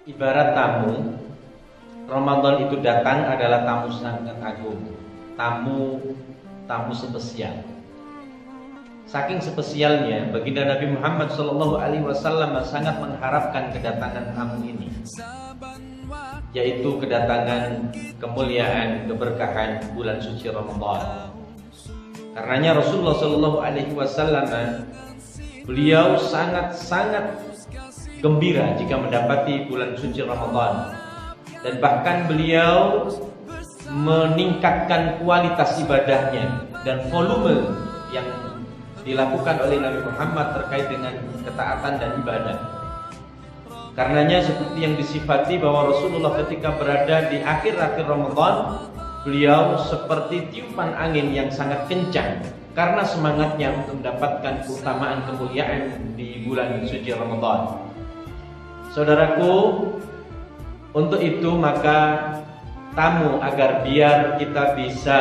Ibarat tamu, Ramadan itu datang adalah tamu sangat agung, tamu spesial. Saking spesialnya, baginda Nabi Muhammad SAW sangat mengharapkan kedatangan tamu ini, yaitu kedatangan kemuliaan, keberkahan bulan suci Ramadan. Karenanya Rasulullah SAW beliau sangat gembira jika mendapati bulan suci Ramadan, dan bahkan beliau meningkatkan kualitas ibadahnya dan volume yang dilakukan oleh Nabi Muhammad terkait dengan ketaatan dan ibadah. Karenanya seperti yang disifati bahwa Rasulullah ketika berada di akhir-akhir Ramadan, beliau seperti tiupan angin yang sangat kencang karena semangatnya untuk mendapatkan keutamaan kemuliaan di bulan suci Ramadan. Saudaraku, untuk itu maka tamu agar biar kita bisa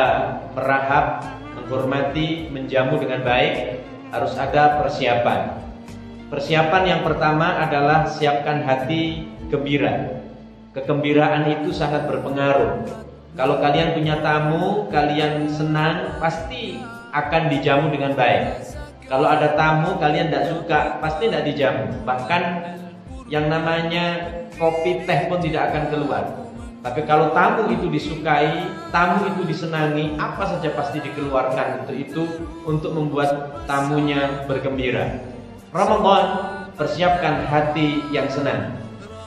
merahap, menghormati, menjamu dengan baik, harus ada persiapan. Persiapan yang pertama adalah siapkan hati gembira. Kegembiraan itu sangat berpengaruh. Kalau kalian punya tamu, kalian senang, pasti akan dijamu dengan baik. Kalau ada tamu kalian tidak suka, pasti tidak dijamu. Bahkan yang namanya kopi teh pun tidak akan keluar. Tapi kalau tamu itu disukai, tamu itu disenangi, apa saja pasti dikeluarkan untuk itu, untuk membuat tamunya bergembira. Ramadan, persiapkan hati yang senang.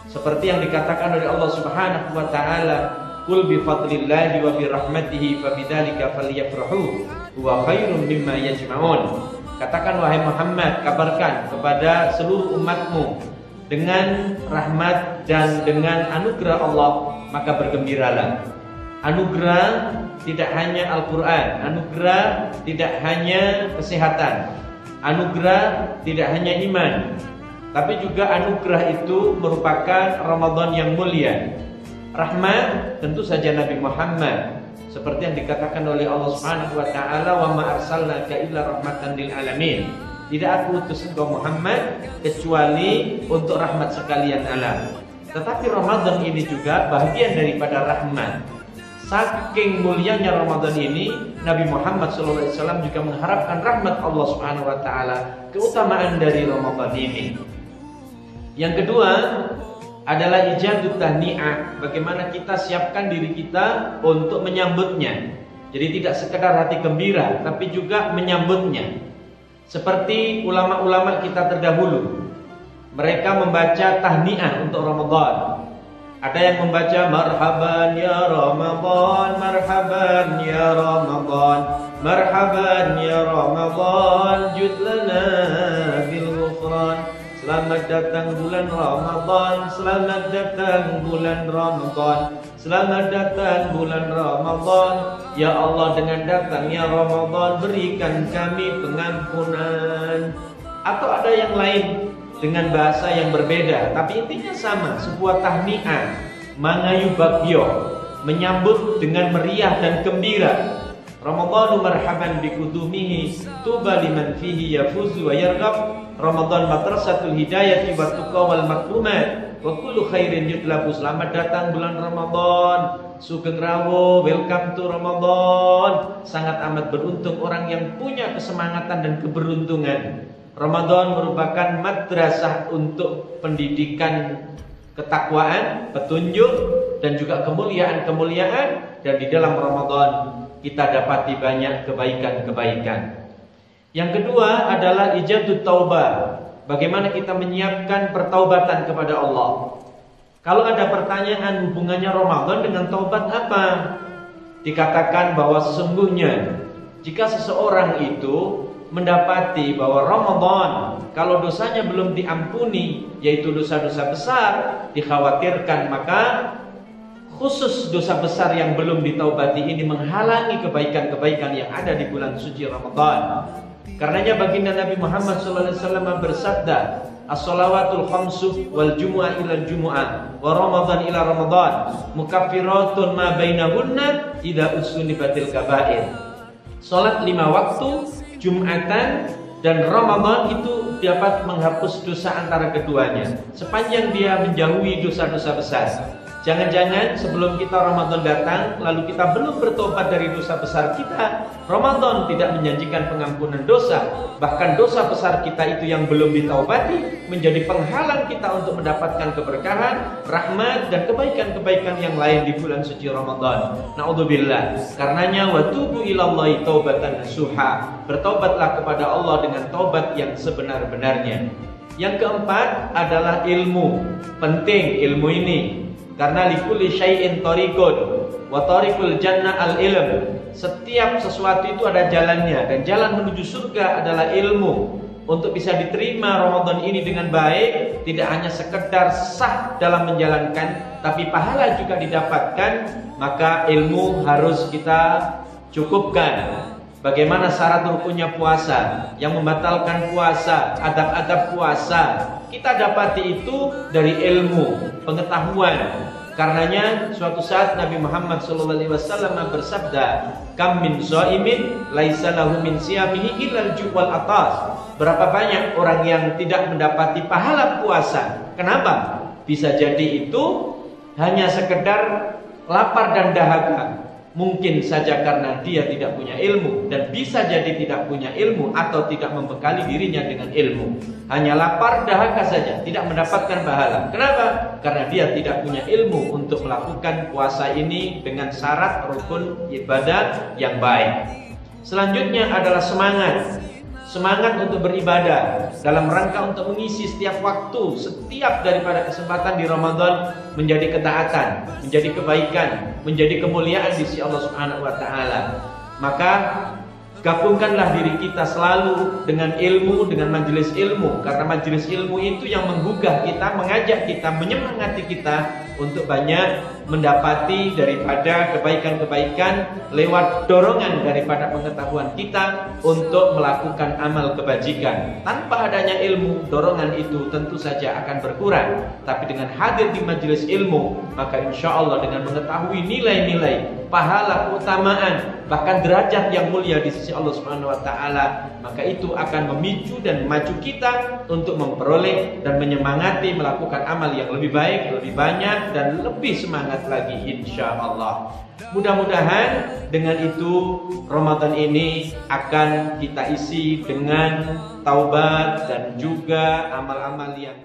Seperti yang dikatakan oleh Allah Subhanahu wa taala, "Qul bi fadlillahi wa bi rahmatihi fabidzalika falyafrahu huwa khairum mimma yajma'un." Katakan wahai Muhammad, kabarkan kepada seluruh umatmu, dengan rahmat dan dengan anugerah Allah, maka bergembiralah. Anugerah tidak hanya Al-Quran, anugerah tidak hanya kesehatan, anugerah tidak hanya iman, tapi juga anugerah itu merupakan Ramadan yang mulia. Rahmat tentu saja Nabi Muhammad, seperti yang dikatakan oleh Allah Subhanahu wa taala, "Wa ma arsalnaka illa rahmatan lil alamin." Tidak aku utus engkau Muhammad kecuali untuk rahmat sekalian alam. Tetapi Ramadan ini juga bagian daripada rahmat. Saking mulianya Ramadan ini, Nabi Muhammad SAW juga mengharapkan rahmat Allah Subhanahu wa taala, keutamaan dari Ramadan ini. Yang kedua adalah ijadut tahni'ah, bagaimana kita siapkan diri kita untuk menyambutnya. Jadi tidak sekedar hati gembira, tapi juga menyambutnya. Seperti ulama-ulama kita terdahulu, mereka membaca tahniah untuk Ramadan. Ada yang membaca marhaban ya Ramadan, marhaban ya Ramadan, marhaban ya Ramadan, jud lana bil ghufran. Selamat datang bulan Ramadan, selamat datang bulan Ramadan, selamat datang bulan Ramadan. Ya Allah, dengan datangnya Ramadan berikan kami pengampunan. Atau ada yang lain dengan bahasa yang berbeda, tapi intinya sama, sebuah tahniah, mangayu bagyo, menyambut dengan meriah dan gembira. Ramadhanu marhaban bikudumihi, tuba liman fihi yafuzu wa yarghab. Ramadan madrasatul hidayati wa tuqa wal makrumat wa kullu khairin yutlabu. Selamat datang bulan Ramadan, sugeng rawuh, welcome to Ramadan. Sangat amat beruntung orang yang punya kesemangatan dan keberuntungan. Ramadan merupakan madrasah untuk pendidikan ketakwaan, petunjuk, dan juga kemuliaan-kemuliaan. Dan di dalam Ramadan kita dapati banyak kebaikan-kebaikan. Yang kedua adalah ijadut taubah, bagaimana kita menyiapkan pertaubatan kepada Allah. Kalau ada pertanyaan hubungannya Ramadan dengan taubat apa? Dikatakan bahwa sesungguhnya jika seseorang itu mendapati bahwa Ramadan, kalau dosanya belum diampuni, yaitu dosa-dosa besar, dikhawatirkan maka khusus dosa besar yang belum ditaubati ini menghalangi kebaikan-kebaikan yang ada di bulan suci Ramadan. Karenanya baginda Nabi Muhammad SAW bersabda, "As-salawatul khamsu wal jumu'ah ila jumu'ah wa Ramadan ila Ramadan mukaffiratun ma bainahunna idza usunibatil kaba'ir." Salat 5 waktu Jumatan Dan Ramadan itu dapat menghapus dosa antara keduanya sepanjang dia menjauhi dosa-dosa besar. Jangan-jangan sebelum kita Ramadan datang lalu kita belum bertobat dari dosa besar kita, Ramadan tidak menjanjikan pengampunan dosa. Bahkan dosa besar kita itu yang belum ditaubati menjadi penghalang kita untuk mendapatkan keberkahan, rahmat dan kebaikan-kebaikan yang lain di bulan suci Ramadan. Naudzubillah. Karenanya watubu ilallahi taubatan nasuha. Bertobatlah kepada Allah dengan taubat yang sebenar-benarnya. Yang keempat adalah ilmu. Penting ilmu ini. Karena likulli syai'in tariqun wa tariqul jannah al-ilm. Setiap sesuatu itu ada jalannya dan jalan menuju surga adalah ilmu. Untuk bisa diterima Ramadan ini dengan baik, tidak hanya sekedar sah dalam menjalankan, tapi pahala juga didapatkan, maka ilmu harus kita cukupkan. Bagaimana syarat rukunnya puasa, yang membatalkan puasa, adab-adab puasa, kita dapati itu dari ilmu, pengetahuan. Karenanya suatu saat Nabi Muhammad SAW bersabda, "Kam min shaimin laisa lahu min siyamihi illal ju' wal atas." Berapa banyak orang yang tidak mendapati pahala puasa. Kenapa? Bisa jadi itu hanya sekedar lapar dan dahaga. Mungkin saja karena dia tidak punya ilmu, dan bisa jadi tidak punya ilmu atau tidak membekali dirinya dengan ilmu. Hanya lapar dahaga saja, tidak mendapatkan pahala. Kenapa? Karena dia tidak punya ilmu untuk melakukan puasa ini dengan syarat rukun ibadah yang baik. Selanjutnya adalah semangat. Semangat untuk beribadah dalam rangka untuk mengisi setiap waktu, setiap daripada kesempatan di Ramadan menjadi ketaatan, menjadi kebaikan, menjadi kemuliaan di sisi Allah Subhanahu wa taala. Maka gabungkanlah diri kita selalu dengan ilmu, dengan majelis ilmu, karena majelis ilmu itu yang menggugah kita, mengajak kita, menyemangati kita untuk banyak mendapati daripada kebaikan-kebaikan lewat dorongan daripada pengetahuan kita untuk melakukan amal kebajikan. Tanpa adanya ilmu, dorongan itu tentu saja akan berkurang. Tapi dengan hadir di majelis ilmu, maka insya Allah dengan mengetahui nilai-nilai, pahala, keutamaan, bahkan derajat yang mulia di sisi Allah Subhanahu wa taala, maka itu akan memicu dan memacu kita untuk memperoleh dan menyemangati melakukan amal yang lebih baik, lebih banyak dan lebih semangat lagi insya Allah. Mudah-mudahan dengan itu Ramadan ini akan kita isi dengan taubat dan juga amal-amal yang